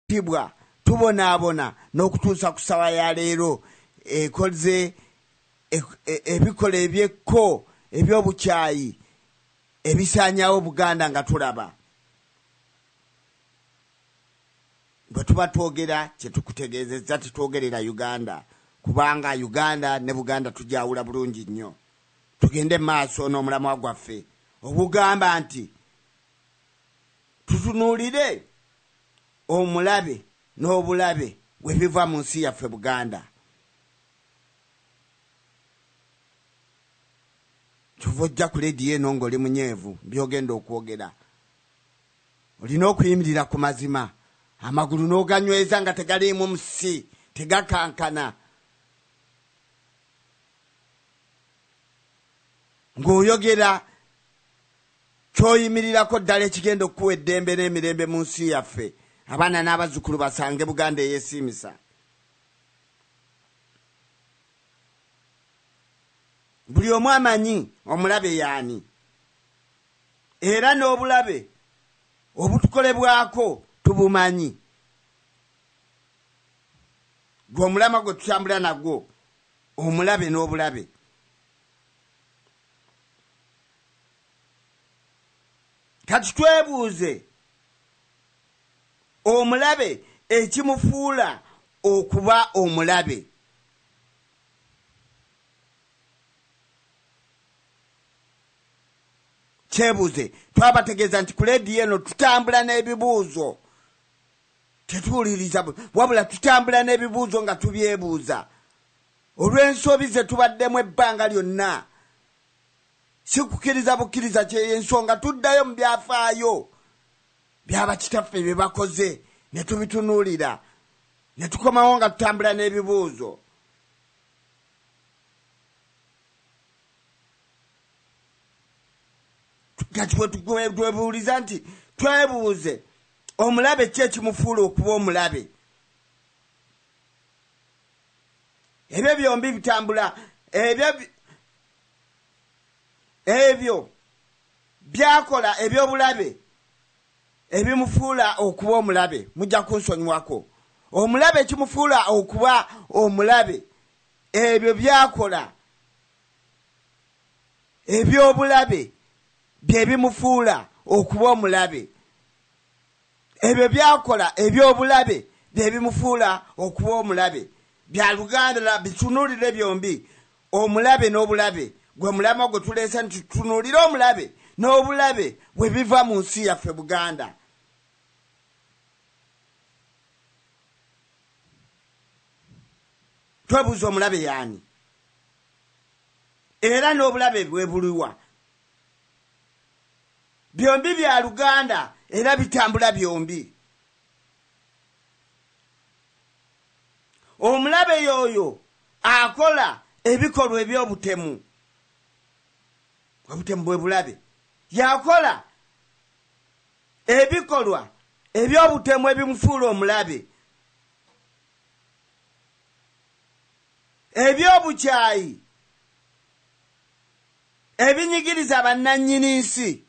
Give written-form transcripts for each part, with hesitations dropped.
tibwa tubonaabona n'okutuusa ku ssawa ya leero ekoze ebikola ebyekko eby'obukyayi ebisaanyawo Buganda nga tulaba. Bwe tuba twogera kye tukutegeezezza tetwogerera Uganda kubanga Uganda ne Buganda tujawula bulungi nnyo. Tugende maaso n'omulamwa gwaffe ogugamba nti tutunuulire omulabe n'obulabe bwe biva mu nsi yaffe Buganda. Tuvojja ku leediyo eno ng'oli munyeevu byogenda okwogera. Olina okuyimirira ku mazima, amagulu n'oganyweza nga tegaliimu musi, tegakankana. Ng'oyogera ky'oyimirirako ddala ekigenda okukuwa eddembe n'emirembe mu nsi yaffe, abaana n'abazzukulu basange Buganda eyeesiimisa. Buli omu amanyi omulabe y'ani, era n'obulabe obutukolebwako tubumanyi. Gwe omulama gwe tutambula nagwo, omulabe n'obulabe. Kati twebuuze, omulabe ekimufuula okuba omulabe. Kyebuuze, twabategeeza nti ku leediyo eno tutambula n'ebibuuzo. Tetuwuliriza wabula tutambula n'ebibuuzo nga tubyebuuza. Olw'ensobi ze tubaddemu ebbanga lyonna. Sikukiriza bukkiriza ky'ensonga tuddayo mu byafaayo by'abakitaffe bye bakoze ne tubitunuulira ne tukomawo nga tutambula n'ebibuuzo. Kati twebuuliza nti twebuuze omulabe ki ekimufuula okuba omulabe. Ebyo byombi bitambula, ebyo byakola ebyobulabe ebimufuula okuba omulabe. Mujja kunsonyiwako. Omulabe ekimufuula okuba omulabe, ebyo byakola ebyobulabe bye bimufuula okuba omulabe. Ebyo byakola ebyobulabe bye bimufuula okuba omulabe. Bya Luganda bitunuulire byombi, omulabe n'obulabe. Gwe mulama gwe tuleesa nti tutunuulire omulabe n'obulabe bwe biva mu nsi yaffe Buganda. Twebuuza omulabe y'ani, era n'obulabe bwe buliwa. Byombi bya Luganda era bitambula byombi. Omulabe y'oyo akola ebikolwa eby'obutemu. Obutemu bwe bulabe. Yakola ebikolwa eby'obutemu ebimufuula omulabe. Eby'obukyayi ebinyigiriza bannannyini nsi.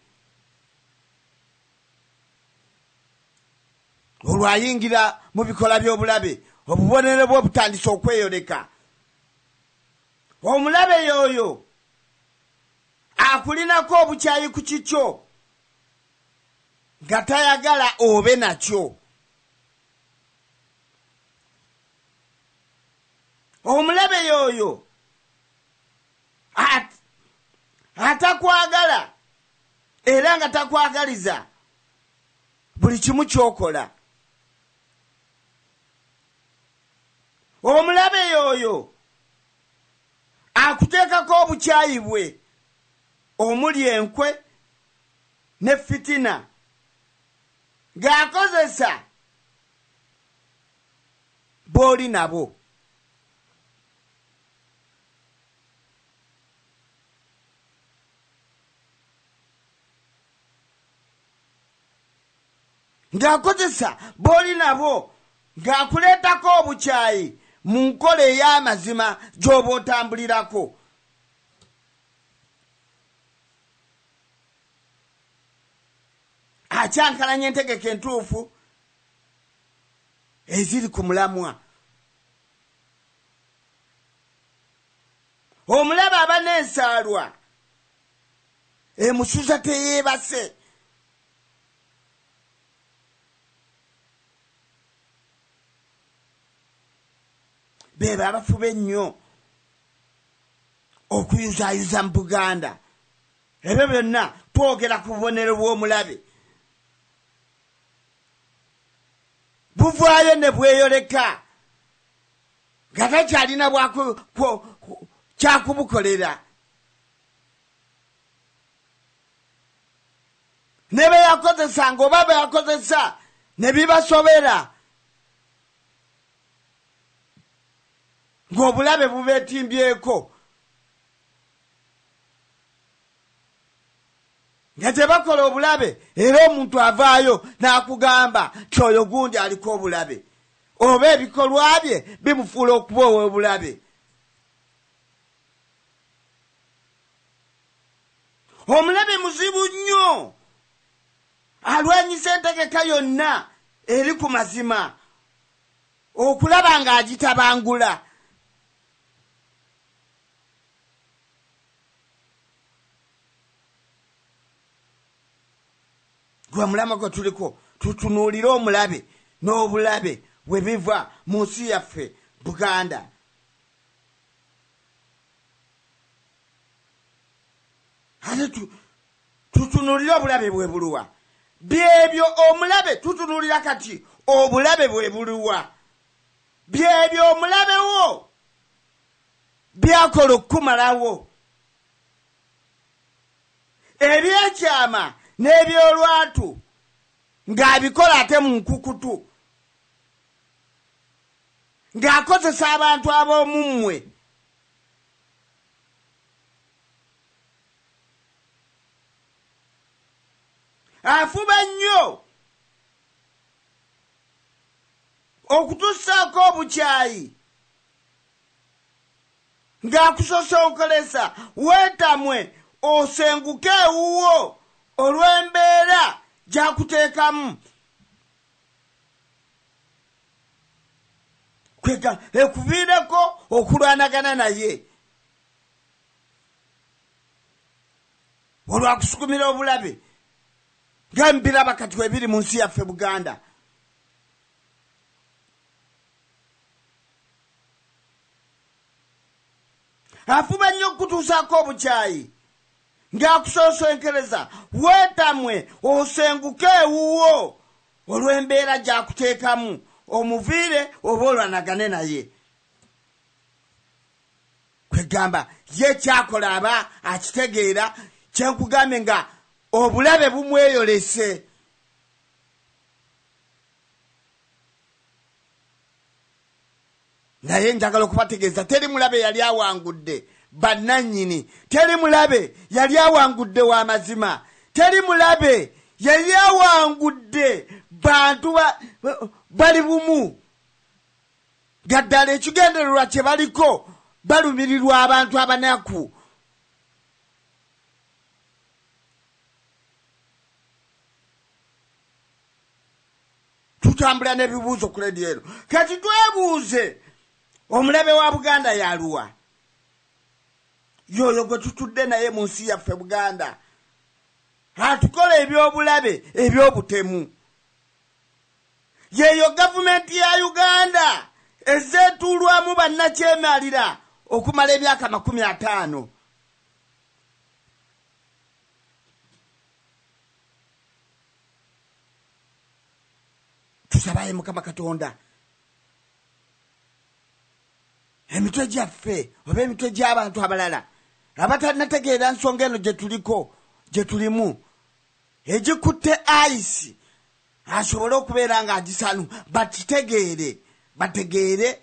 Olwayingira mu bikola by'obulabe, obubonero bwe butandise okweyoleka. Omulabe y'oyo akulinako obukyayi ku kikyo nga tayagala obe nakyo. Omulabe y'oyo atakwagala era nga takwagaliza buli kimu ky'okola. Omulabe y'oyo akuteekako obukyayi bwe omuli enkwe ne fitina ng'akozesa b'oli nabo. Ng'akozesa b'oli nabo ng'akuleetako obukyayi mu nkola ey'amazima gy'oba otambulirako. Akyankalanya entegeka entuufu eziri ku mulamwa. Omulabe aba n'ensaalwa emusuza teyeebase. Beba abafuba ennyo okuyuzaayuza mu Buganda. Ebyo byonna twogera ku bubonero bw'omulabe. Buvaayo ne bweyoleka nga takyalina kyakubukolera. Ne be yakozesanga oba be yakozesa ne bibasobera ng'obulabe bubeetimbyeko. Nga tebakola obulabe era omuntu avaayo n'akugamba kyoyo gundi aliko obulabe, oba ebikolwa bye bimufuula okuba ow'obulabe. Omulabe muzibu nnyo, alwanyisa entegeka yonna eri ku mazima, okulaba ng'agitabangula. Gwe mulama gwe tuliko tutunuulire omulabe n'obulabe bwe biva mu nsi yaffe Buganda. Ate tutunuulire obulabe bwe buluwa. Byebyo omulabe tutunuulira kati obulabe bwe buluwa. Byebyo omulabe wo byakola okukumalawo. Ebyekyama n'ebyolwatu ng'abikola ate mu nkukutu, ng'akozesa abantu ab'omummwe. Afuba nnyo okutussaako obukyayi ng'akusosonkolesa weetamwe osenguke ewuwo olw'embeera gy'akuteekamu. Kwega ekuviireko okulwanagana naye olwakusukumira obulabe nga mbiraba kati webiri mu nsi yaffe Buganda. Afuba nnyo okutuusaako obukyayi ng'akusosonkereza weetamwe osenguke ewuwo olw'embeera gy'akuteekamu, omuviire oba olwanagane naye. Kwegamba ye kyakola aba akitegeera, kyenkugambe nga obulabe bumweyolese. Naye njagala okubategeeza teri mulabe yali awangudde bannannyini, teri mulabe yali awangudde w'amazima, teri mulabe yali awangudde bantu bali bumu. Gaddala ekigendererwa kye baliko balumirirwa abantu abanaku. Tutambula n'ebibuuzo ku leediyo eno. Kati twebuuze, omulabe wa Buganda yaluwa? Yoyo gwe tutudde naye mu nsi yaffe Buganda. Atukola ebyobulabe ebyobutemu. Yeyo gavumenti ya Uganda ezeetulwamu bannakyemalira okumala emyaka 50. Tusabaye Mukama Katonda emitwe gyaffe oba emitwe gy'abantu abalala abatanategeera nsonga eno gye tulimu egikutte ayisi asobole okubeera ng'agisanu bategeere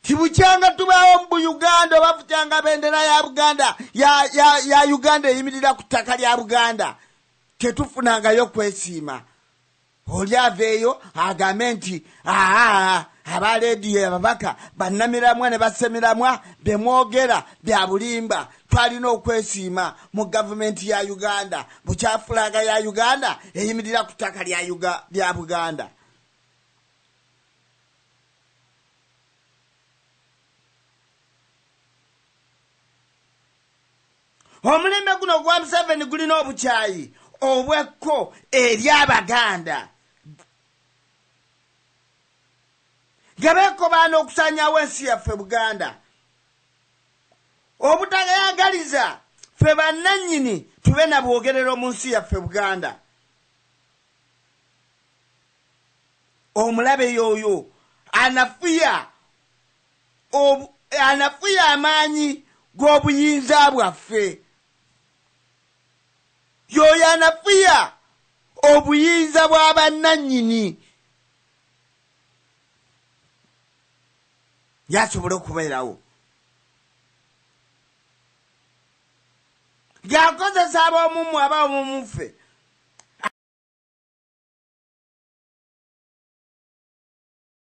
tibukyanga tubaawo mu Uganda oba fukyanga bendera ya Buganda ya Uganda eyimirira ku ttaka lya Buganda tetufunangayo kwesiima. Oli aveeyo agambe nti aba leediyo ababaka bannamiramwa ne basemiramwa bemwogera bya bulimba, twalina okwesiima mu gavumenti ya Uganda bukyafulaga ya Uganda eyimirira ku ttaka lya Buganda. omulembe guno gwa Museveni gulina obukyayi obwekko eri Abaganda gabeekobaana okusanyawo ensi yaffe Buganda obutagayagaliza ffe bannannyini tube na bwogerero mu nsi yaffe Buganda. Omulabe yoyo anafuya amaanyi g'obuyinza bwaffe. Yoyo anafuya obuyinza bw'abannannyini yasobole okubeerawo. Gakozesa ab'omumu ab'omumuffe